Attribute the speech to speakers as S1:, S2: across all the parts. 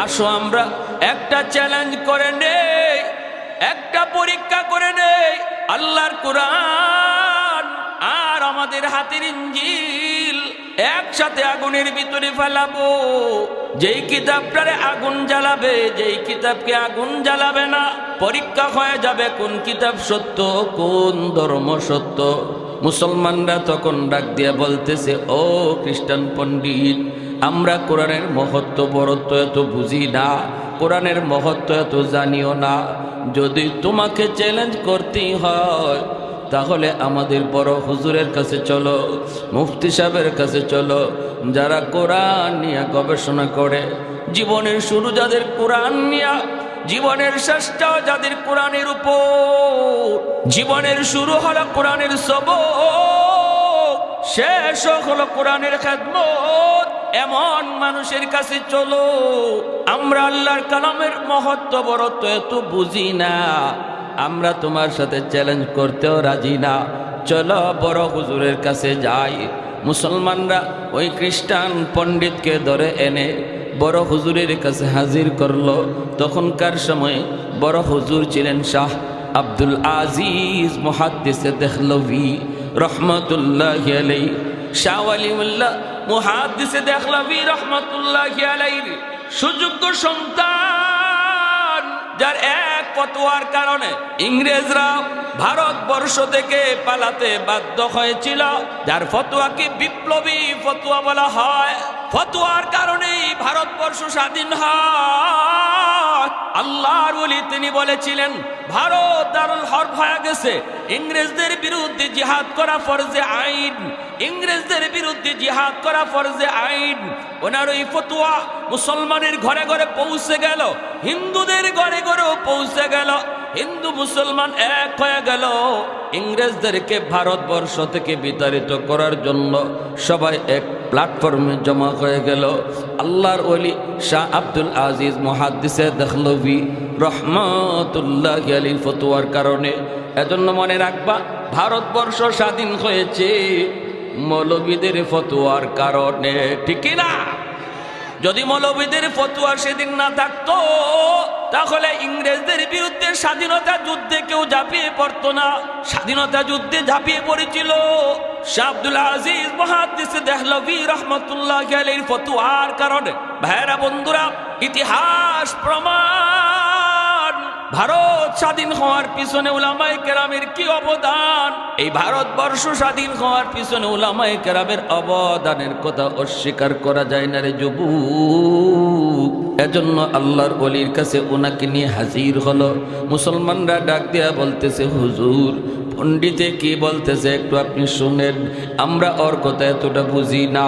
S1: আসো আমরা একটা চ্যালেঞ্জ করে নেই, একটা পরীক্ষা করে নেই। আল্লাহর কোরআন আর আমাদের হাতের ইঞ্জিল একসাথে আগুনের ভিতরে ফেলাবো। যেই কিতাবটারে আগুন জ্বালাবে, যেই কিতাবকে আগুন জ্বালাবে না, পরীক্ষা হয়ে যাবে কোন কিতাব সত্য, কোন ধর্ম সত্য। মুসলমানরা তখন ডাক দিয়ে বলতেছে, ও খ্রিস্টান পণ্ডিত, আমরা কোরআনের মহত্ব বড়ত্ব এত বুঝি না, কোরআনের মহত্ব এত জানিও না। যদি তোমাকে চ্যালেঞ্জ করতেই হয় তাহলে আমাদের বড় হুজুরের কাছে চলো, মুফতি সাহেবের কাছে চলো, যারা কোরআন নিয়ে গবেষণা করে। জীবনের শুরু যাদের কোরআন নিয়ে, জীবনের শেষটাও যাদের কোরআনের উপর। জীবনের শুরু হলো কোরআনের সবক, শেষ হলো কোরআনের খেদমত। এমন মানুষের কাছে চলো। আমরা আল্লাহর কালামের মহত্ব বড়ত্ব এত বুঝি না, আমরা তোমার সাথে চ্যালেঞ্জ করতেও রাজি না, চলো বড় হুজুরের কাছে যাই। মুসলমানরা ওই খ্রিস্টান পণ্ডিতকে ধরে এনে বড় হুজুরের কাছে হাজির করলো। তখনকার সময় বড় হুজুর ছিলেন শাহ আব্দুল আজিজ মুহাদ্দিসে দেহলভী রহমতুল্লাহি আলাইহি। শাহ ওয়ালিউল্লাহ মুহাদ্দিসে দেহলভী রহমতুল্লাহি আলাইহি সুযোগ্য সন্তান, যার এক ফতোয়ার কারণে ইংরেজরা ভারতবর্ষ থেকে পালাতে বাধ্য হয়েছিল, যার ফতোয়াকে বিপ্লবী ফতোয়া বলা হয়। ফতোয়ার কারণেই ভারতবর্ষ স্বাধীন হয়। আল্লাহর ওলি তিনি বলেছিলেন, ভারত দারুল হরব হয়ে গেছে, ইংরেজদের বিরুদ্ধে জিহাদ করা ফরজে আইন, ইংরেজদের বিরুদ্ধে জিহাদ করা ফরজে আইন। ওনার ওই ফতোয়া মুসলমানের ঘরে ঘরে পৌঁছে গেল, হিন্দুদের ঘরে ঘরেও পৌঁছে গেল। হিন্দু মুসলমান এক হয়ে গেল। ইংরেজদেরকে ভারতবর্ষ থেকে বিতাড়িত করার জন্য সবাই এক প্ল্যাটফর্মে জমা হয়ে গেল। আল্লাহর ওলি শাহ আব্দুল আজিজ মুহাদ্দিসে দেহলভী রহমতুল্লাহি আলাইহি ফতোয়ার কারণে। এজন্য মনে রাখবা, ভারতবর্ষ স্বাধীন হয়েছে মৌলবীদের ফতোয়ার কারণে, ঠিক না? যদি মৌলবীদের ফতোয়া সেদিন না থাকতো তাহলে ইংরেজদের বিরুদ্ধে স্বাধীনতা যুদ্ধে কেউ ঝাঁপিয়ে পড়তো না। স্বাধীনতা যুদ্ধে ঝাঁপিয়ে পড়েছিল শাহ আব্দুল আজিজ মুহাদ্দিসে দেহলভী রহমতুল্লাহি আলাইহির ফতোয়ার কারণে। ভাইরা বন্ধুরা, ইতিহাস প্রমাণ, ভারত স্বাধীন হওয়ার পিছনে উলামায়ে কেরামের কি অবদান। এই ভারতবর্ষ স্বাধীন হওয়ার পিছনে উলামায়ে কেরামের অবদানের কথা অস্বীকার করা যায় না রে যুবক। এজন্য আল্লাহর ওলির কাছে ওনাকে নিয়ে হাজির হলো। মুসলমানরা ডাক দিয়া বলতেছে, হুজুর পণ্ডিতে কি বলতেছে একটু আপনি শুনেন, আমরা ওর কথা এতটা বুঝি না,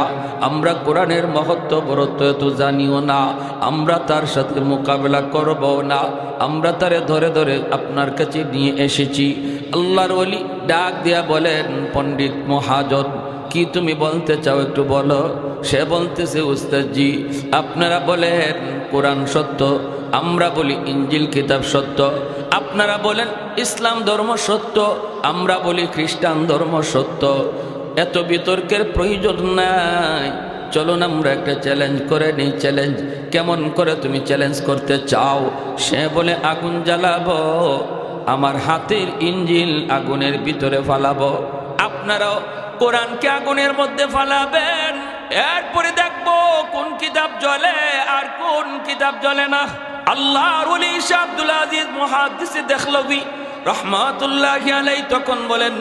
S1: আমরা কোরআনের মহত্ব বড়ত্ব এত জানিও না, আমরা তার সাথে মোকাবেলা করব না, আমরা তারে ধরে ধরে আপনার কাছে নিয়ে এসেছি। আল্লাহর ওলি ডাক দিয়া বলেন, পণ্ডিত মহাজন কি তুমি বলতে চাও একটু বলো। সে বলতেছে, উস্তাদজি আপনারা বলেন কোরআন সত্য, আমরা বলি ইঞ্জিল কিতাব সত্য, আপনারা বলেন ইসলাম ধর্ম সত্য, আমরা বলি খ্রিস্টান ধর্ম সত্য। এত বিতর্কের প্রয়োজন নাই, চলুন আমরা একটা চ্যালেঞ্জ করে নিই। চ্যালেঞ্জ কেমন করে তুমি চ্যালেঞ্জ করতে চাও? সে বলে আগুন জ্বালাবো, আমার হাতের ইঞ্জিল আগুনের ভিতরে ফালাবো, আপনারাও কোরআনকে আগুনের মধ্যে ফালাবেন। এরপরে দেখবো কোন কিতাব জ্বলে আর কোন কিতাব জ্বলে না। আল্লাহর ওলি শাহ আব্দুল আজিজ মুহাদ্দিসে দেহলভী রহমাতুল্লাহি আলাইহি তখন বলেন,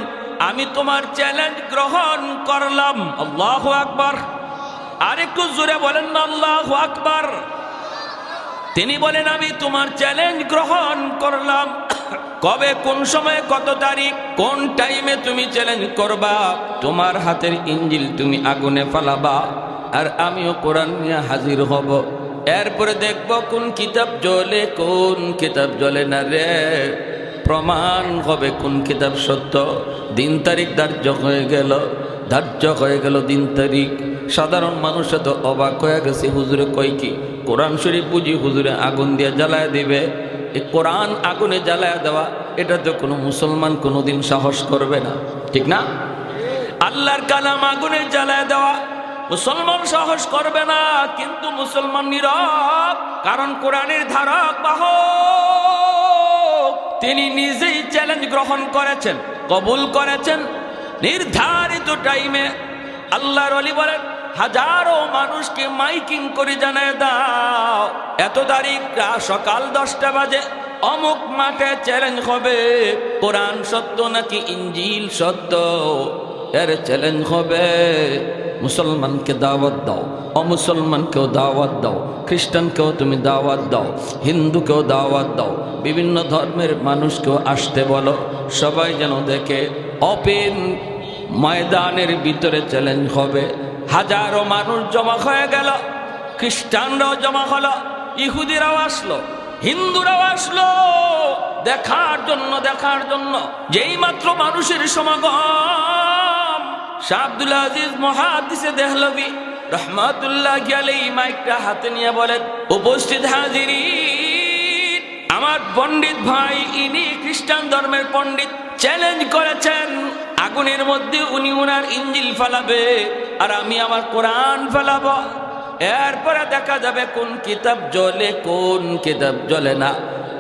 S1: আমি তোমার চ্যালেঞ্জ গ্রহণ করলাম। আল্লাহু আকবার। আরেকটু জোরে বলেন না আল্লাহু আকবার। তিনি বলেন, আমি তোমার চ্যালেঞ্জ গ্রহণ করলাম। কবে, কোন সময়ে, কত তারিখ, কোন টাইমে তুমি চ্যালেঞ্জ করবা? তোমার হাতের ইঞ্জিল তুমি আগুনে ফালাবা, আর আমিও কোরআন নিয়ে হাজির হব। এরপরে দেখব কোন কিতাব জ্বলে কোন কিতাব জ্বলে না রে। প্রমাণ হবে কোন কিতাব সত্য। দিন তারিখ ধার্য হয়ে গেল, দিন তারিখ। সাধারণ মানুষ তো অবাক হয়ে গেছে, হুজুরে কয় কি? কোরআন শরীফ বুঝি হুজুরে আগুন দিয়ে জ্বালায় দিবে? এই কোরআন আগুনে জ্বালায় দেওয়া, এটা তো কোনো মুসলমান কোনোদিন সাহস করবে না, ঠিক না? আল্লাহর কালাম আগুনে জ্বালায় দেওয়া, মুসলমান সাহস করবে না, কিন্তু মুসলমান নীরব, কারণ কোরআনের ধারক বাহক তিনি নিজেই চ্যালেঞ্জ গ্রহণ করেছেন, কবুল করেছেন। নির্ধারিত টাইমে আল্লাহর ওলি বলেন, হাজারো মানুষকে মাইকিং করে জানায় দাও এত তারিখ সকাল 10টা বাজে অমুক মাঠে চ্যালেঞ্জ হবে, কোরআন সত্য নাকি ইঞ্জিল সত্য, এর চ্যালেঞ্জ হবে। মুসলমানকে দাওয়াত দাও, অমুসলমানকেও দাওয়াত দাও, খ্রিস্টানকেও তুমি দাওয়াত দাও, হিন্দুকেও দাওয়াত দাও, বিভিন্ন ধর্মের মানুষকেও আসতে বলো, সবাই যেন দেখে। ওপেন ময়দানের ভিতরে চ্যালেঞ্জ হবে। হাজারো মানুষ জমা হয়ে গেল, খ্রিস্টানরাও জমা হলো, ইহুদিরাও আসলো, হিন্দুরাও আসলো দেখার জন্য। যেই মাত্র মানুষের সমাগম, শাহ আব্দুল আজিজ মুহাদ্দিসে দেহলভী রাহমাতুল্লাহি আলাইহি মাইকটা হাতে নিয়ে বলেন, উপস্থিত হাজিরিন, আমার পণ্ডিত ভাই ইনি খ্রিস্টান ধর্মের পণ্ডিত, চ্যালেঞ্জ করেছেন আগুনের মধ্যে উনি ওনার ইঞ্জিল ফেলাবে আর আমি আমার কোরআন ফেলাবো। এরপরে দেখা যাবে কোন কিতাব জ্বলে কোন কিতাব জ্বলে না।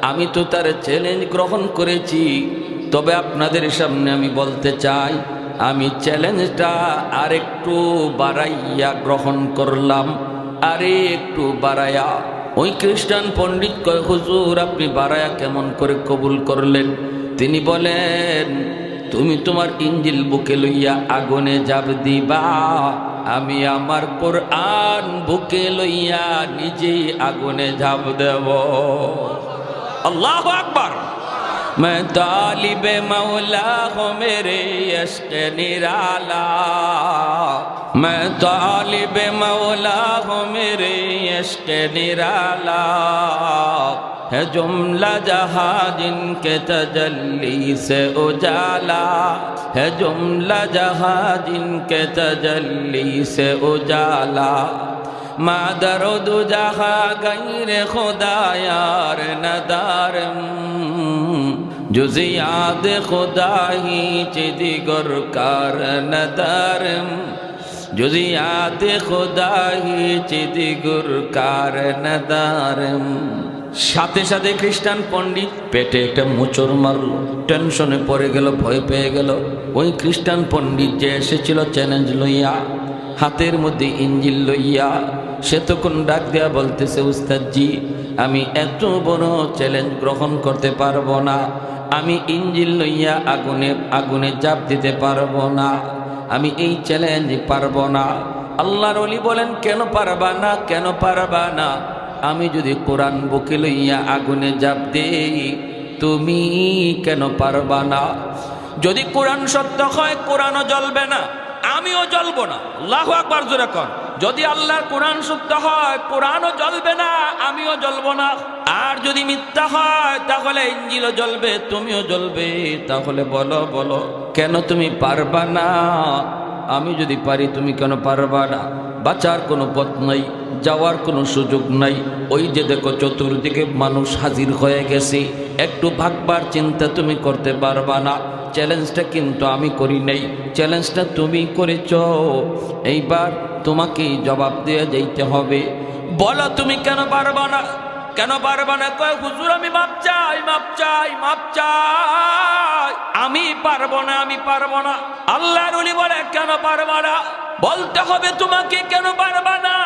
S1: আমি তো তার চ্যালেঞ্জ গ্রহণ করেছি, তবে আপনাদের সামনে আমি বলতে চাই, আমি চ্যালেঞ্জটা আরেকটু বাড়াইয়া গ্রহণ করলাম, আরে একটু বাড়াইয়া। ওই খ্রিস্টান পণ্ডিত কয়, হুজুর আপনি বাড়াইয়া কেমন করে কবুল করলেন? তিনি বলেন, তুমি তোমার ইঞ্জিল বুকে লইয়া আগুনে জাপ দিবা, আমি আমার কোরআন বুকে লইয়া নিজেই আগুনে ঝাঁপ দেব। আল্লাহু আকবার। मैं तालिब मौला हूँ मेरे इश्क़ निराला, मैं तालिब मौला हूँ मेरे इश्क़ निराला, है जुमला जहाँ जिनके तजल्ली से उजाला, है जुमला जहाँ जिनके तजल्ली से उजाला, मादर दो जहाँ गैर खुदा यार नदारम, जुज़ याद खुदा ही चिदिगर कार नदारम, जुज़ याद खुदा ही चिदिगर कार नदारम। সাথে সাথে খ্রিস্টান পণ্ডিত পেটে একটা মোচড় মারল, টেনশনে পড়ে গেল, ভয় পেয়ে গেল। ওই খ্রিস্টান পণ্ডিত যে এসেছিল চ্যালেঞ্জ লইয়া, হাতের মধ্যে ইঞ্জিল লইয়া, সে তখন ডাক দেয়া বলতেছে, উস্তাদজি আমি এত বড় চ্যালেঞ্জ গ্রহণ করতে পারবো না, আমি ইঞ্জিল লইয়া আগুনে জাপ দিতে পারবো না, আমি এই চ্যালেঞ্জ পারবো না। আল্লাহর ওলি বলেন, কেন পারবা না, কেন পারবা না? আমি যদি কোরআন বুকে লইয়া আগুনে জাপ দেই, তুমি কেন পারবা না? যদি কোরআন সত্য হয় কোরআনও জ্বলবে না, আমিও জ্বলবো না। আল্লাহু আকবার জোরে কর। যদি আল্লাহর কোরআন সত্য হয় কোরআনও জ্বলবে না, আমিও জ্বলবো না। আর যদি মিথ্যা হয় তাহলে ইঞ্জিলও জ্বলবে, তুমিও জ্বলবে। তাহলে বলো কেন তুমি পারবা না? আমি যদি পারি তুমি কেন পারবা না? বাঁচার কোনো পথ নাই, যাওয়ার কোনো সুযোগ নাই। ওই যে দেখো চতুর্দিকে মানুষ হাজির হয়ে গেছে, একটু ভাগবার চিন্তা তুমি করতে পারবা না। চ্যালেঞ্জটা কিন্তু আমি করি নাই, চ্যালেঞ্জটা তুমি করেছ। এইবার তোমাকেই জবাব দিয়ে যাইতে হবে। বলো তুমি কেন পারবা না, কেন পারবা না? কয় হুজুর আমি মাপ চাই, আমি পারবো না, আমি পারবো না। আল্লাহর ওলি বলে কেন পারবা না? বলতে হবে তোমাকে কেন পারবা না,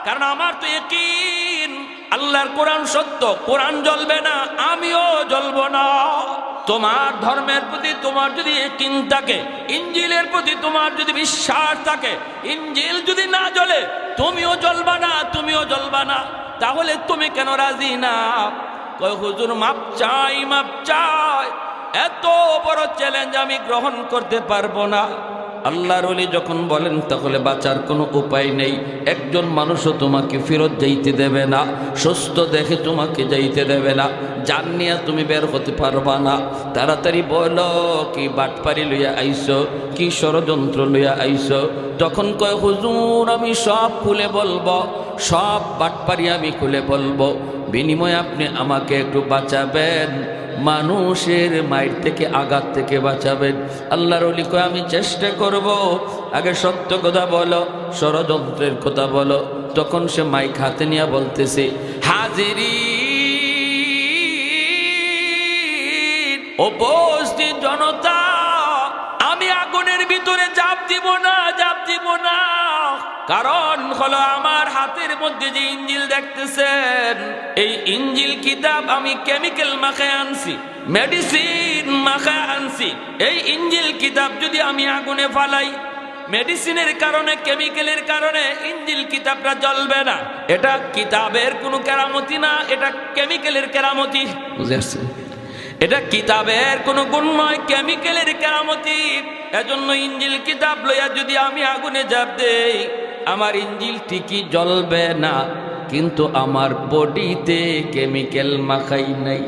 S1: কারণ আমার তো ইয়াকিন আল্লাহর কোরআন সত্য, কোরআন জ্বলবে না, আমিও জ্বলবো না। তোমার ধর্মের প্রতি তোমার যদি ইয়াকিন থাকে, ইঞ্জিলের প্রতি তোমার যদি বিশ্বাস থাকে, ইঞ্জিল যদি না জ্বলে তুমিও জ্বলবা না, তুমিও জ্বলবা না। তাহলে তুমি কেন রাজি না? কয় হুজুর মাপ চাই, এত বড় চ্যালেঞ্জ আমি গ্রহণ করতে পারবো না। আল্লাহর ওলি যখন বলেন তাহলে বাঁচার কোনো উপায় নেই। একজন মানুষও তোমাকে ফেরত যাইতে দেবে না, সুস্থ দেখে তোমাকে যাইতে দেবে না, জান নিয়ে তুমি বের হতে পারবা না। তাড়াতাড়ি বলো কি বাটপারি লইয়া আইসো, কি ষড়যন্ত্র লইয়া আইসো? তখন কয় হুজুর আমি সব খুলে বলবো, সব বাটপারি আমি খুলে বলবো, বিনিময়ে আপনি আমাকে একটু বাঁচাবেন, মানুষের মায়ের থেকে আঘাত থেকে বাঁচাবেন। আল্লাহর ওলি কয় আমি চেষ্টা করব, আগে সত্য কথা বলো, ষড়যন্ত্রের কথা বলো। তখন সে মাইক হাতে নিয়ে বলতেছে, হাজিরিন, উপস্থিত জনতা, আমি আগুনের ভিতরে ঝাঁপ দিব না, ঝাঁপ দিব না। কারণ হলো আমার হাতের মধ্যে যে ইঞ্জিল দেখতেছেন, এই ইঞ্জিল কিতাব আমি কেমিক্যাল মাখায় আনছি, মেডিসিন মাখায় আনছি। এই ইঞ্জিল কিতাব যদি আমি আগুনে ফালাই, মেডিসিনের কারণে, কেমিক্যালের কারণে ইঞ্জিল কিতাবটা জ্বলবে না। এটা কিতাবের কোনো কেরামতি না, এটা কেমিক্যালের কেরামতি। বুঝে আসছে? এটা কিতাবের কোনো গুণ নয়, কেমিক্যালের কেরামতি। এজন্য ইঞ্জিল কিতাব লইয়া যদি আমি আগুনে ঝাঁপ দেই, আমার ইঞ্জিল ঠিকই জ্বলবে না, কিন্তু আমার বডিতে কেমিক্যাল মাখাই নাই।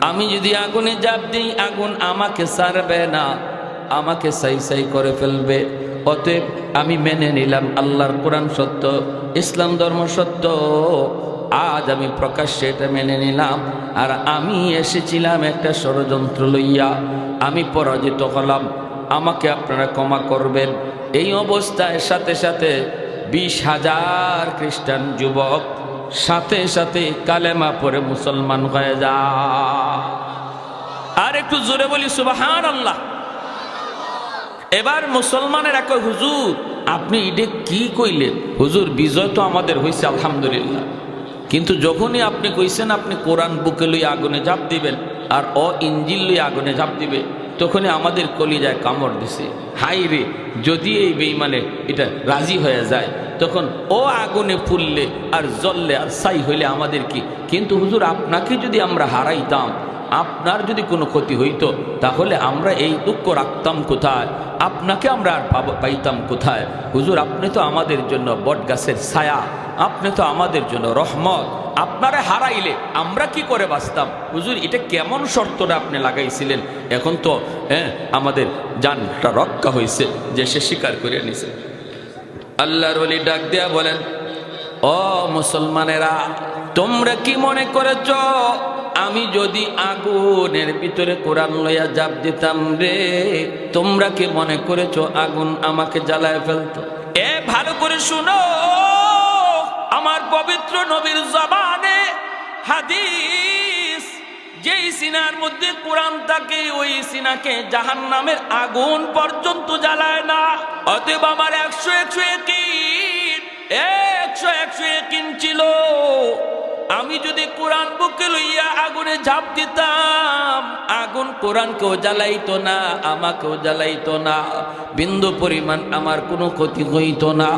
S1: আমি যদি আগুনে ঝাঁপ দিই, আগুন আমাকে ছাড়বে না, আমাকে সাই সাই করে ফেলবে। অতএব আমি মেনে নিলাম আল্লাহর কোরআন সত্য, ইসলাম ধর্ম সত্য। আজ আমি প্রকাশ্যে এটা মেনে নিলাম। আর আমি এসেছিলাম একটা ষড়যন্ত্র লইয়া, আমি পরাজিত হলাম, আমাকে আপনারা ক্ষমা করবেন। এই অবস্থায় সাথে সাথে 20,000 খ্রিস্টান যুবক সাথে সাথে কালেমা পড়ে মুসলমান হয়ে যায়। আর একটু জোরে বলি সুবহানাল্লাহ। এবার মুসলমানেরা কয়, হুজুর আপনি এটা কি কইলেন? হুজুর বিজয় তো আমাদের হয়েছে আলহামদুলিল্লাহ, কিন্তু যখনই আপনি কইছেন আপনি কোরআন বুকে লই আগুনে ঝাঁপ দিবেন আর ইঞ্জিল লই আগুনে ঝাঁপ দিবে, তখনই আমাদের কলিজায় কামড় দিছে। হাই রে, যদি এই বেঈমানে এটা রাজি হয়ে যায়, তখন আগুনে ফুললে আর জ্বললে আর ছাই হইলে আমাদের কি? কিন্তু হুজুর আপনাকে যদি আমরা হারাইতাম, আপনার যদি কোনো ক্ষতি হইতো, তাহলে আমরা এই দুঃখ রাখতাম কোথায়? আপনাকে আমরা আর পাইতাম কোথায়? হুজুর আপনি তো আমাদের জন্য বট গাছের ছায়া, আপনি তো আমাদের জন্য রহমত, আপনারা হারাইলে আমরা কি করে বাঁচতাম? হুজুর এটা কেমন শর্তটা আপনি লাগাইছিলেন? এখন তো আমাদের জানটা রক্ষা হয়েছে, যে সে স্বীকার করে নিছে। আল্লাহর ওলি ডাক দেয়া বলেন, ও মুসলমানেরা, তোমরা কি মনে করেছ আমি যদি আগুনের ভিতরে কোরআন লইয়া ঝাঁপ দিতাম রে, তোমরা কি মনে করেছো আগুন আমাকে জ্বালায় ফেলতো? ভালো করে শুনো, আমার পবিত্র নবীর জবানে হাদিস, যেই সিনার মধ্যে কোরআন থাকে ওই সিনাকে জাহান্নামের আগুন পর্যন্ত জ্বালায় না। অতএব আমার 100 ইয়াকিন ছিল, আমি যদি কোরআন বুকে লইয়া আগুনে ঝাঁপ দিতাম, আগুন কোরআনকেও জ্বালাইতো না, আমাকেও জ্বালাইতো না, বিন্দু পরিমাণ আমার কোনো ক্ষতি হইতো না।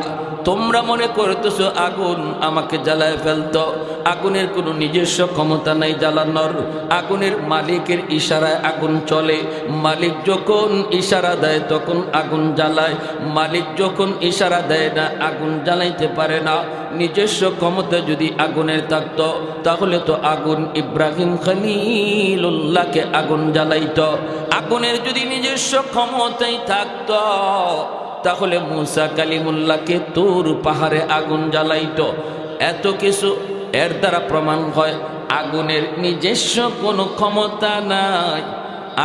S1: তোমরা মনে করতেছো আগুন আমাকে জ্বালায় ফেলতো। আগুনের কোনো নিজস্ব ক্ষমতা নাই জ্বালানোর। আগুনের মালিকের ইশারায় আগুন চলে। মালিক যখন ইশারা দেয় তখন আগুন জ্বালায়, মালিক যখন ইশারা দেয় না আগুন জ্বালাইতে পারে না। নিজস্ব ক্ষমতা যদি আগুনের থাকতো, তাহলে তো আগুন ইব্রাহিম খলিলুল্লাহকে আগুন জ্বালাইতো। আগুনের যদি নিজস্ব ক্ষমতাই থাকতো, তাহলে মুসা কালিমুল্লাহকে তুর পাহাড়ে আগুন জ্বালাইতো। এত কিছু এর দ্বারা প্রমাণ হয় আগুনের নিজস্ব কোনো ক্ষমতা নাই,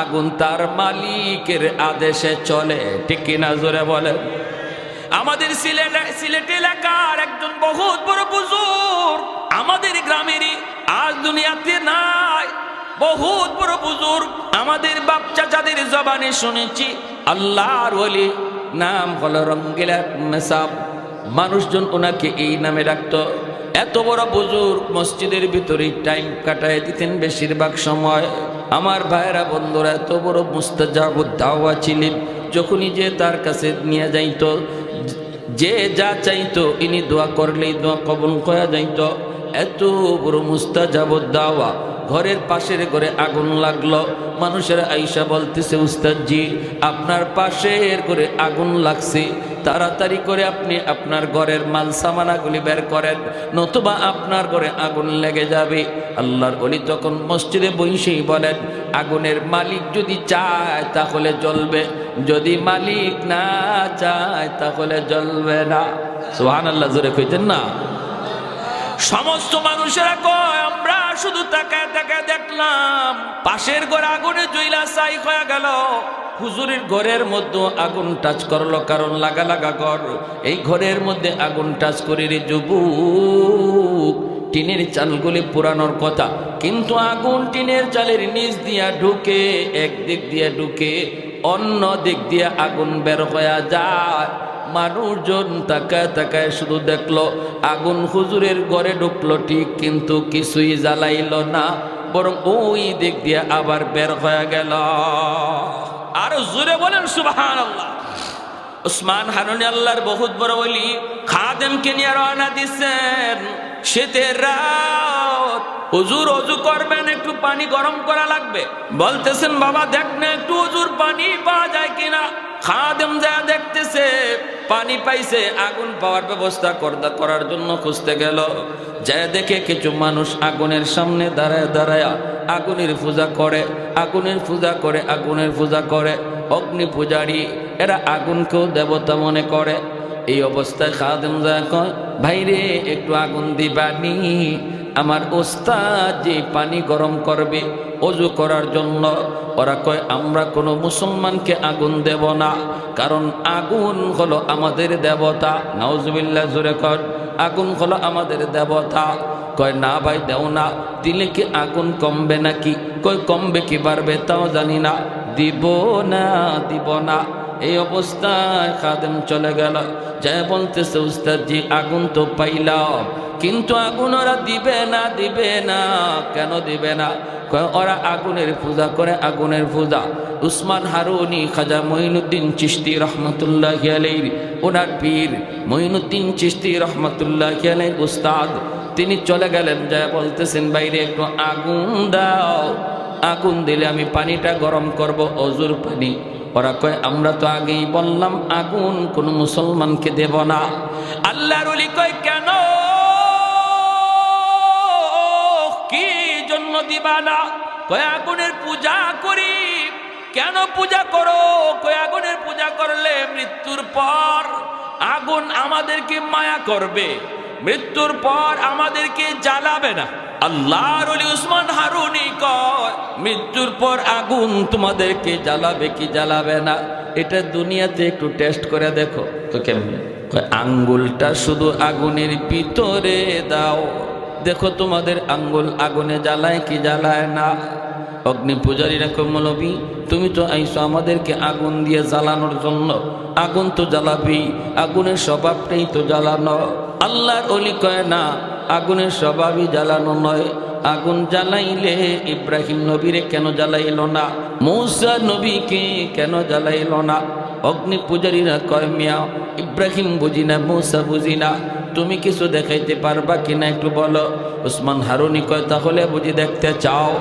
S1: আগুন তার মালিকের আদেশে চলে। ঠিক কিনা জোরে বলেন? আমাদের সিলেট এলাকার একজন বহুত বড় বুজুর্গ, আমাদের গ্রামেরই, আজ দুনিয়াতে নাই, বহুত বড় বুজুর্গ, আমাদের বাপ চাচাদের জবানে শুনেছি। আল্লাহর ওলি, নাম হলো রঙ্গিলা মেসাব, মানুষজন ওনাকে এই নামে ডাকতো। এত বড় বুজুর্গ মসজিদের ভিতরে টাইম কাটায় দিতেন বেশিরভাগ সময়। আমার ভাইরা বন্ধুরা, এত বড় মুস্তাজাবুদ দাওয়া ছিলেন। যখনই যে তার কাছে নিয়ে যাইতো, যে যা চাইতো ইনি দোয়া করলেই দোয়া কবুল করা যাইতো। এত বড় মুস্তাজাবুদ দাওয়া। ঘরের পাশের ঘরে আগুন লাগলো, মানুষের আইসা বলতেছে, উস্তাদজি আপনার পাশের ঘরে আগুন লাগছে, তাড়াতাড়ি করে আপনি আপনার ঘরের মাল সামানাগুলি বের করেন, নতুবা আপনার ঘরে আগুন লেগে যাবে। আল্লাহর ওলি তখন মসজিদে বসেই বলেন, আগুনের মালিক যদি চায় তাহলে জ্বলবে, যদি মালিক না চায় তাহলে জ্বলবে না। সুবহানাল্লাহ, জোরে কইতেন না? সমস্ত মানুষেরা কয় আমরা শুধু তাকায় তাকায় দেখলাম পাশের ঘর আগুনে জ্বলা ছাই হয়ে গেল। হুজুরের ঘরের মধ্যে আগুন টাচ করলো, কারণ লাগা লাগা ঘর। এই ঘরের মধ্যে আগুন টাচ করে রে যুবক, টিনের চালগুলি পুরানোর কথা, কিন্তু আগুন টিনের চালের নিচ দিয়া ঢুকে, একদিক দিয়া ঢুকে অন্য দিক দিয়ে আগুন বের হয়ে যায়। মানুষজন তাকায় তাকায় শুধু দেখলো আগুন হুজুরের ঘরে ঢুকলো ঠিক, কিন্তু কিছুই জ্বালাইল না, বরং ওই দিক দিয়ে আবার বের হয়ে গেল। আর জোরে বলেন সুবহানাল্লাহ। উসমান হারুনি আল্লাহর বহুত বড় ওলি, খাদেমকে নিয়ে রওনা দিচ্ছেন। শীতের রাত, হুজুর ওযু করবেন, একটু পানি গরম করা লাগবে। বলতেছেন বাবা দেখ না একটু হুজুর পানি পাওয়া যায় কিনা। খাদেম যা দেখতেছে পানি পাইছে, আগুন পাওয়ার ব্যবস্থা করার জন্য খুঁজতে গেল। যা দেখে কিছু মানুষ আগুনের সামনে দাঁড়ায় দাঁড়ায় আগুনের পূজা করে, আগুনের পূজা করে, আগুনের পূজা করে। অগ্নি পূজারী এরা আগুনকেও দেবতা মনে করে। এই অবস্থায় খাদেম যা কয় ভাইরে একটু আগুন দিবানি, আমার ওস্তাদ যে পানি গরম করবে ওযু করার জন্য। ওরা কয় আমরা কোনো মুসলমানকে আগুন দেব না, কারণ আগুন হলো আমাদের দেবতা। নাউজুবিল্লাহ, জোরে কর, আগুন হলো আমাদের দেবতা। কয় না ভাই দেও না, দিলে কি আগুন কমবে নাকি? কয় কমবে কি বাড়বে তাও জানি না, দিব না দিব না। এই অবস্থায় খাদেম চলে গেল, যাই বলতেছে উস্তাদ জি আগুন তো পাইলাম, কিন্তু আগুন ওরা দিবে না, দিবে না। কেন দিবে না? ওরা আগুনের পূজা করে, আগুনের পূজা। উসমান হারুনি খাজা মঈনুদ্দিন চিশতি রহমতুল্লাহি আলাইহি, ওনার পীর মঈনুদ্দিন চিশতি রহমতুল্লাহি আলাইহি উস্তাদ, তিনি চলে গেলেন, যায় বলতেছেন বাইরে একটু আগুন দাও, আগুন দিলে আমি পানিটা গরম করব, ওযুর পানি। ওরা কয় আমরা তো আগেই বললাম আগুন কোন মুসলমানকে দেব না। আল্লাহর ওলি কয় কেন, কি জন্য দিবা না? কয় আগুনের পূজা করি। কেন পূজা করো? কয় আগুনের পূজা করলে মৃত্যুর পর আগুন আমাদেরকে মায়া করবে, মৃত্যুর পর আমাদেরকে জ্বালাবে না। আল্লাহর ওলি উসমান হারুনি কয় মৃত্যুর পর আগুন তোমাদেরকে জ্বালাবে কি জ্বালাবে না, এটা দুনিয়াতে একটু টেস্ট করে দেখো। তো কেমন? কয় আঙ্গুলটা শুধু আগুনের ভিতরে দাও, দেখো তোমাদের আঙ্গুল আগুনে জ্বালায় কি জ্বালায় না। অগ্নি পূজারীরা কয় মৌলবী তুমি তো আইসো আমাদেরকে আগুন দিয়ে জ্বালানোর জন্য, আগুন তো জ্বালাবি, আগুনের স্বভাবটাই তো জ্বালানো। আল্লাহর ওলি কয় না, আগুনের স্বভাবই জ্বালানো নয়। আগুন জ্বালাইলে ইব্রাহিম নবীরে কেন জ্বালাইল না? মূসা নবীকে কেন জ্বালাইল না? অগ্নি পূজারীরা কয় মিয়া ইব্রাহিম বুঝি না, মূসা বুঝি না, তুমি কিছু দেখাইতে পারবা কিনা একটু বলো। উসমান হারুনি কয় তাহলে বুঝি দেখতে চাও?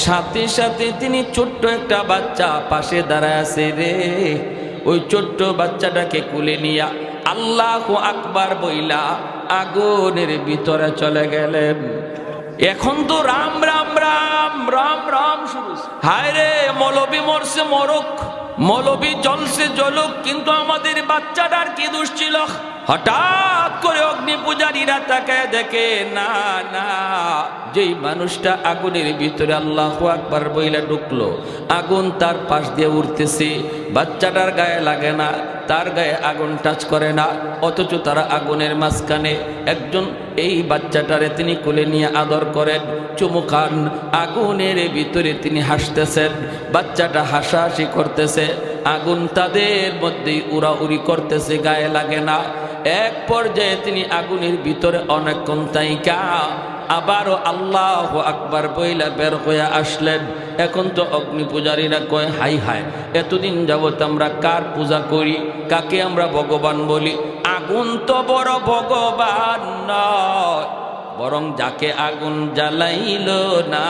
S1: সাথে সাথে তিনি ছোট্ট একটা বাচ্চা পাশে দাঁড়ায় আছে রে, ওই ছোট্ট বাচ্চাটাকে কুলে নিয়া আল্লাহু আকবার বইলা আগুনের ভিতরে চলে গেলেন। এখন তো রাম রাম রাম রাম রাম শুরু। হায় রে মৌলবী মরছে মরক, মৌলবী জ্বলছে জ্বলুক, কিন্তু আমাদের বাচ্চাটার কি দোষ ছিল? হঠাৎ করে অগ্নি পূজারীরা তাকায় দেখে না না, যেই মানুষটা আগুনের ভিতরে আল্লাহু আকবার বইলা ঢুকলো, আগুন তার পাশ দিয়ে উঠতেছে, বাচ্চাটার গায়ে লাগে না, তার গায়ে আগুন টাচ করে না, অথচ তারা আগুনের মাঝখানে। একজন এই বাচ্চাটারে তিনি কোলে নিয়ে আদর করেন, চুমু খান, আগুনের ভিতরে তিনি হাসতেছেন, বাচ্চাটা হাসাহাসি করতেছে, আগুন তাদের মধ্যেই উড়াউড়ি করতেছে, গায়ে লাগে না। এক পর্যায়ে তিনি আগুনের ভিতরে অনেকক্ষণ তাইকা আবারও আল্লাহু আকবার বইলা বের হয়ে আসলেন। এখন তো অগ্নি পূজারীরা কয় হাই হাই, এতদিন যাবত আমরা কার পূজা করি, কাকে আমরা ভগবান বলি? আগুন তো বড় ভগবান নয়, বরং যাকে আগুন জ্বালাইল না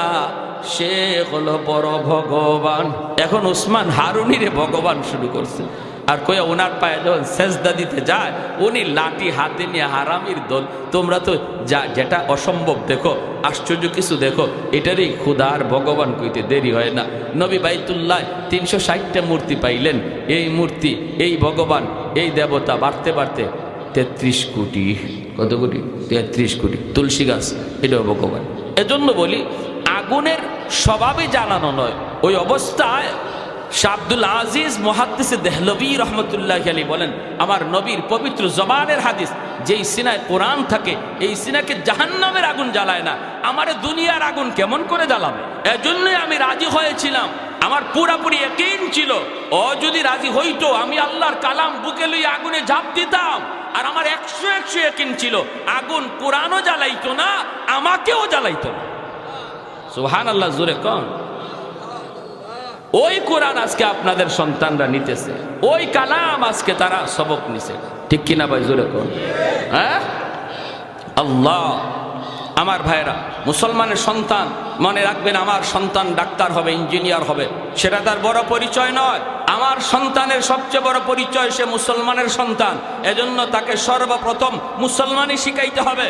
S1: সে হলো বড় ভগবান। এখন উসমান হারুনিরে ভগবান শুরু করছে। আর কই ওনার পায়ে যখন সেজদা দিতে যায় উনি লাঠি হাতে নিয়ে হারামির দল। তোমরা তো যেটা অসম্ভব দেখো, আশ্চর্য কিছু দেখো, এটারই খুদার ভগবান কইতে দেরি হয় না। নবী বাইতুল্লাহ 360টা মূর্তি পাইলেন, এই মূর্তি, এই ভগবান, এই দেবতা বাড়তে বাড়তে 33 কোটি। কত কোটি? 33 কোটি। তুলসী গাছ এটাও ভগবান। এজন্য বলি আগুনের স্বভাবে জ্বালানো নয়। ওই অবস্থায় শাহ আব্দুল আজিজ মুহাদ্দিস দেহলভী রহমতুল্লাহ আলাইহি বলেন, আমার নবীর পবিত্র জবানের হাদিস, যেই সিনায় কোরআন থাকে এই সিনাকে জাহান্নামের আগুন জ্বালায় না, আমার দুনিয়ার আগুন কেমন করে জ্বালাবে? এজন্যই আমি রাজি হয়েছিলাম। আমার পুরাপুরি ইয়াকিন ছিল, ও যদি রাজি হইতো আমি আল্লাহর কালাম বুকে লইয়া আগুনে ঝাঁপ দিতাম। আর আমার 100 ইয়াকিন ছিল, আগুন কোরআনও জ্বালাইতো না, আমাকেও জ্বালাইতো না। সুবহানাল্লাহ, জোরে কোন। ওই কোরআন আজকে আপনাদের সন্তানরা নিতেছে, ওই কালাম আজকে তারা সবক নিছে, ঠিক কিনা ভাই? জোরে কোন। হ্যাঁ, আল্লাহ। আমার ভাইরা, মুসলমানের সন্তান, মনে রাখবেন, আমার সন্তান ডাক্তার হবে, ইঞ্জিনিয়ার হবে, সেটা তার বড় পরিচয় নয়। আমার সন্তানের সবচেয়ে বড় পরিচয় সে মুসলমানের সন্তান। এজন্য তাকে সর্বপ্রথম মুসলমানই শিখাইতে হবে।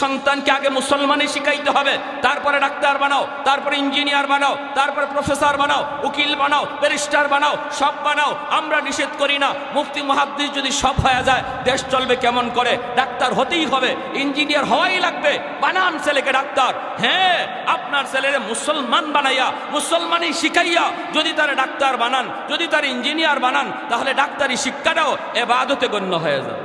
S1: সন্তানকে আগে মুসলমানই শিখাইতে হবে, তারপরে ডাক্তার বানাও, তারপরে ইঞ্জিনিয়ার বানাও, তারপরে প্রফেসর বানাও, উকিল বানাও, ব্যারিস্টার বানাও, সব বানাও। আমরা নিষেধ করি না। মুফতি মুহাদ্দিস যদি সব হয়ে যায় দেশ চলবে কেমন করে? ডাক্তার হতেই হবে, ইঞ্জিনিয়ার হওয়াই লাগবে। বানান ছেলেকে ডাক্তার। হ্যাঁ, আপনার ছেলেরে মুসলমান বানাইয়া, মুসলমানই শিখাইয়া যদি তারা ডাক্তার বানান, যদি তার ইঞ্জিনিয়ার বানান, তাহলে ডাক্তারি শিক্ষাটাও ইবাদতে গণ্য হয়ে যাবে,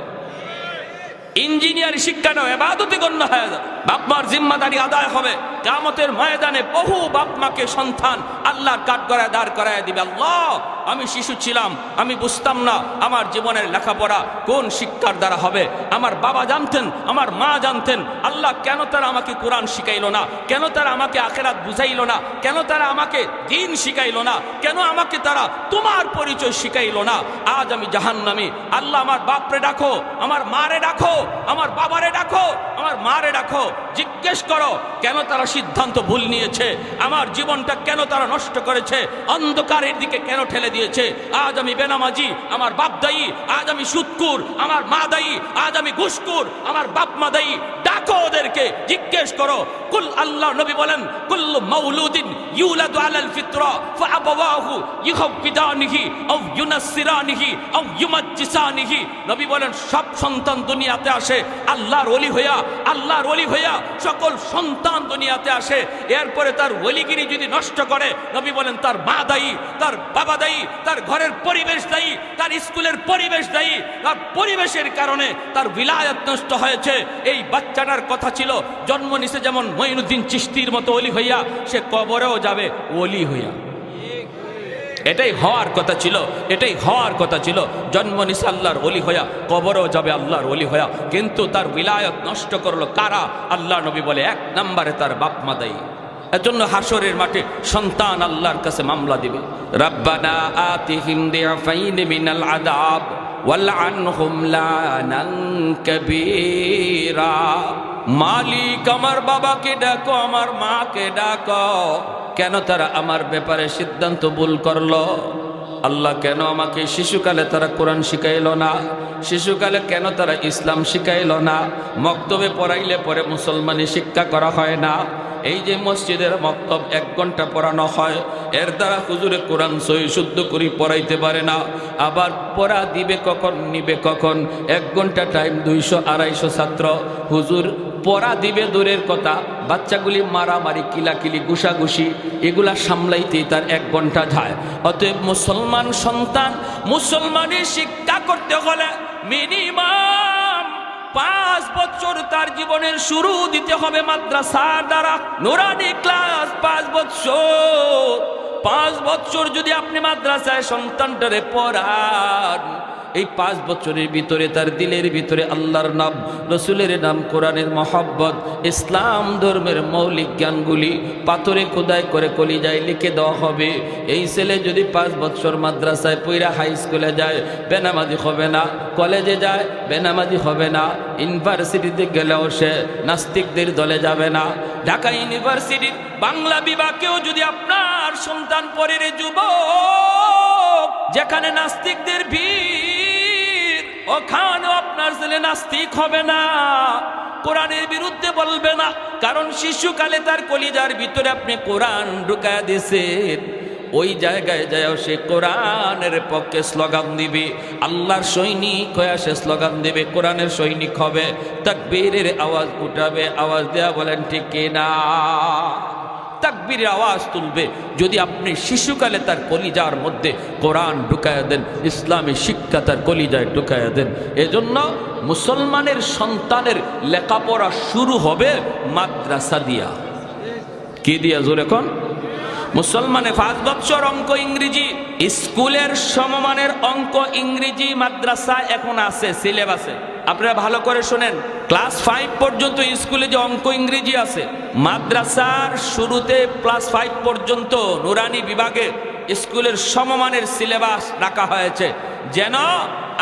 S1: ইঞ্জিনিয়ার শিক্ষাটাও ইবাদতে গণ্য হয়ে যাবে। বাপ মার জিম্মাদারি আদায় হবে। কিয়ামতের ময়দানে বহু বাপ মাকে সন্তান আল্লাহর কাঠগড়ায় দাঁড় করায় দিবে। আল্লাহ, আমি শিশু ছিলাম, আমি বুঝতাম না আমার জীবনের লেখাপড়া কোন শিক্ষার দ্বারা হবে। আমার বাবা জানতেন, আমার মা জানতেন। আল্লাহ, কেন তারা আমাকে কোরআন শিখাইলো না? কেন তারা আমাকে আখিরাত বুঝাইলো না? কেন তারা আমাকে দ্বীন শিখাইলো না? কেন আমাকে তারা তোমার পরিচয় শিখাইলো না? আজ আমি জাহান্নামী। আল্লাহ, আমার বাপরে ডাকো, আমার মারে ডাকো, আমার বাবারে ডাকো, আমার মারে ডাকো, জিজ্ঞেস করো কেন তারা সিদ্ধান্ত ভুল নিয়েছে, আমার জীবনটা কেন তারা নষ্ট করেছে, অন্ধকারের দিকে কেন ঠেলে দিয়েছে। আজ আমি বেনামাজি, আমার বাপ দায়ী। আজ আমি সুদকুর, আমার মা দায়ী। আজ আমি ঘুষকুর, আমার বাপ মা দায়ী। ডাকো ওদেরকে, জিজ্ঞেস করো। কুল, আল্লাহ নবী বলেন, কুল্লু মাউলুদিন ইউলাদু আলাল ফিতরা ফাআবাওয়াহু ইউহাব্বিদানিহি আও ইউনাসসিরানিহি আও ইউমাজ্জিসানিহি। নবী বলেন, সব সন্তান দুনিয়াতে আসে আল্লাহর ওলি হইয়া, আল্লাহর ওলি হইয়া সকল সন্তান দুনিয়াতে আসে। এরপরে তার ওলিগিরি যদি নষ্ট করে, নবী বলেন তার মা দায়ী, তার বাবা দায়ী, তার ঘরের পরিবেশ দায়ী, তার স্কুলের পরিবেশ দায়ী। তার পরিবেশের কারণে তার বিলায়াত নষ্ট হয়েছে। এই বাচ্চাটার কথা ছিল জন্ম নিছে যেমন মঈনুদ্দিন চিশতির মতো ওলি হইয়া, সে কবরেও যাবে ওলি হইয়া। এটাই হওয়ার কথা ছিল, এটাই হওয়ার কথা ছিল। জন্ম নিছে আল্লাহর ওলি হইয়া, কবরেও যাবে আল্লাহর ওলি হইয়া। কিন্তু তার বিলায়ত নষ্ট করলো কারা? আল্লাহ নবী বলে 1 নম্বরে তার বাপ মা দায়ী। এজন্য হাসরের মাঠে সন্তান আল্লাহর কাছে মামলা দিবে, রাব্বানা আতিহিম দিআফাইন মিনাল আযাব ওয়ালআনহুম লানান কাবীরা। মালিক, আমার বাবাকে ডাকো, আমার মাকে ডাকো, কেন তারা আমার ব্যাপারে সিদ্ধান্ত ভুল করলো? আল্লাহ, কেন আমাকে শিশুকালে তারা কোরআন শিখাইলো না? শিশুকালে কেন তারা ইসলাম শিখাইলো না? মক্তবে পড়াইলে পরে মুসলমানি শিক্ষা করা হয় না? এই যে মসজিদের মক্তব 1 ঘন্টা পড়ানো হয়, এর দ্বারা হুজুরে কোরআন সহি শুদ্ধ করে পড়াইতে পারে না। আবার পড়া দিবে কখন, নিবে কখন? 1 ঘন্টা টাইম, 200-250 ছাত্র। হুজুর পড়া দিবে দূরের কথা, বাচ্চাগুলি মারামারি, কিলাকিলি, ঘুষাঘুষি, এগুলা সামলাইতেই তার 1 ঘন্টা যায়। অতএব মুসলমান সন্তান মুসলমানি শিক্ষা করতে হলে মিনিমাম 5 বছর তার জীবনের শুরু দিতে হবে মাদ্রাসার দ্বারা। নুরানি ক্লাস 5 বছর। 5 বছর যদি আপনি মাদ্রাসায় সন্তানটারে পড়ান, এই 5 বছরের ভিতরে তার দিলের ভিতরে আল্লাহর নাম, রসুলের নাম, কোরআনের মহব্বত, ইসলাম ধর্মের মৌলিক জ্ঞানগুলি পাথরে খোদাই করে কলিজায় লিখে দেওয়া হবে। এই ছেলে যদি 5 বছর মাদ্রাসায় পইরা হাই স্কুলে যায়, বেনামাজি হবে না। কলেজে যায়, বেনামাজি হবে না। ইউনিভার্সিটিতে গেলেও সে নাস্তিকদের দলে যাবে না। ঢাকা ইউনিভার্সিটির বাংলা বিভাগেও যদি আপনার সন্তান পড়ে, রে যুবক, যেখানে নাস্তিকদের ভিড়, ওখানেও আপনার ছেলে নাস্তিক হবে না, কোরআনের বিরুদ্ধে বলবে না। কারণ শিশুকালে তার কলিজার ভিতরে আপনি কোরআন ঢুকায়া দিয়েছেন। ওই জায়গায় যায় সে কোরআনের পক্ষে স্লোগান দিবে, আল্লাহর সৈনিক হয়ে সে স্লোগান দিবে, কোরআনের সৈনিক হবে, তাকবীরের আওয়াজ উঠাবে, আওয়াজ দেয়া বলেন ঠিক কিনা? তাকবীরের আওয়াজ তুলবে। যদি আপনি শিশুকালে তার কলিজার মধ্যে কোরআন ঢুকায়া দেন, ইসলামী শিক্ষা তার কলিজায় ঢুকায়া দেন। এজন্য মুসলমানের সন্তানের লেখাপড়া শুরু হবে মাদ্রাসা দিয়া। কি দিয়া জোরে কোন? মুসলমানে 5 বছর অঙ্ক ইংরেজি, স্কুলের সমমানের অঙ্ক ইংরেজি মাদ্রাসা এখন আছে সিলেবাসে। আপনারা ভালো করে শুনেন, ক্লাস 5 পর্যন্ত স্কুলে যে অঙ্ক ইংরেজি আছে, মাদ্রাসার শুরুতে ক্লাস 5 পর্যন্ত নুরানি বিভাগে স্কুলের সমমানের সিলেবাস রাখা হয়েছে, যেন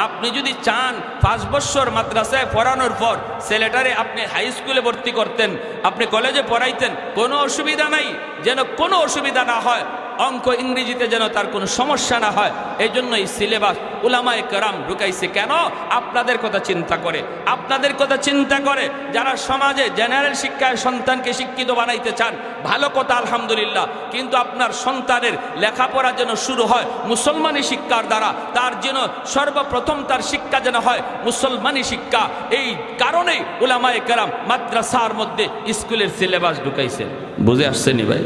S1: আপনি যদি চান 5 বছর মাদ্রাসায় পড়ানোর পর ছেলেটারে আপনি হাই স্কুলে ভর্তি করতেন, আপনি কলেজে পড়াইতেন, কোনো অসুবিধা নাই, যেন কোনো অসুবিধা না হয়, অঙ্ক ইংরেজিতে যেন তার কোনো সমস্যা না হয়। এই জন্য এই সিলেবাস উলামায়ে কেরাম ঢুকাইছে। কেন? আপনাদের কথা চিন্তা করে, আপনাদের কথা চিন্তা করে। যারা সমাজে জেনারেল শিক্ষায় সন্তানকে শিক্ষিত বানাইতে চান, ভালো কথা, আলহামদুলিল্লাহ, কিন্তু আপনার সন্তানের লেখাপড়া যেন শুরু হয় মুসলমানি শিক্ষার দ্বারা, তার যেন সর্বপ্রথম তার শিক্ষা যেন হয় মুসলমানি শিক্ষা। এই কারণেই উলামায়ে কেরাম মাদ্রাসার মধ্যে স্কুলের সিলেবাস ঢুকাইছে। বুঝে আসছেনি ভাই?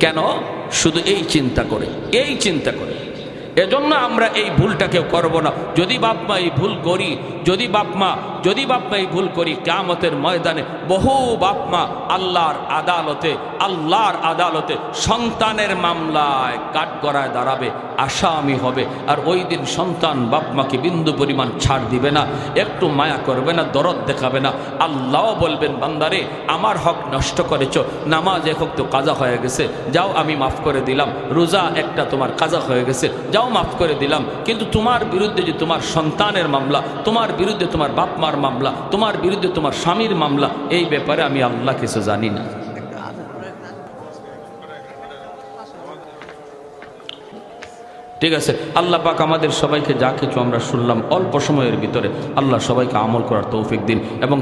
S1: কেন? শুধু এই চিন্তা করে, এই চিন্তা করে। এজন্য আমরা এই ভুলটা কেউ করবো না। যদি বাপমা এই ভুল করি, যদি বাপমা এই ভুল করি, কিয়ামতের ময়দানে বহু বাপমা আল্লাহর আদালতে সন্তানের মামলায় কাঠগড়ায় দাঁড়াবে, আসামি হবে। আর ওই দিন সন্তান বাপমাকে বিন্দু পরিমাণ ছাড় দিবে না, একটু মায়া করবে না, দরদ দেখাবে না। আল্লাহ বলবেন, বান্দারে আমার হক নষ্ট করেছ, নামাজ এক হক তো কাজা হয়ে গেছে, যাও আমি মাফ করে দিলাম, রোজা একটা তোমার কাজা হয়ে গেছে, যাও মাফ করে দিলাম, কিন্তু তোমার বিরুদ্ধে যে তোমার সন্তানের মামলা, তোমার বিরুদ্ধে তোমার বাপমার মামলা, তোমার বিরুদ্ধে তোমার স্বামীর মামলা, এই ব্যাপারে আমি আল্লাহ কিছু জানি না। ঠিক আছে, আল্লাহ পাক আমাদের সবাইকে যা কিছু আমরা শুনলাম অল্প সময়ের ভিতরে, আল্লাহ সবাইকে আমল করার তৌফিক দিন এবং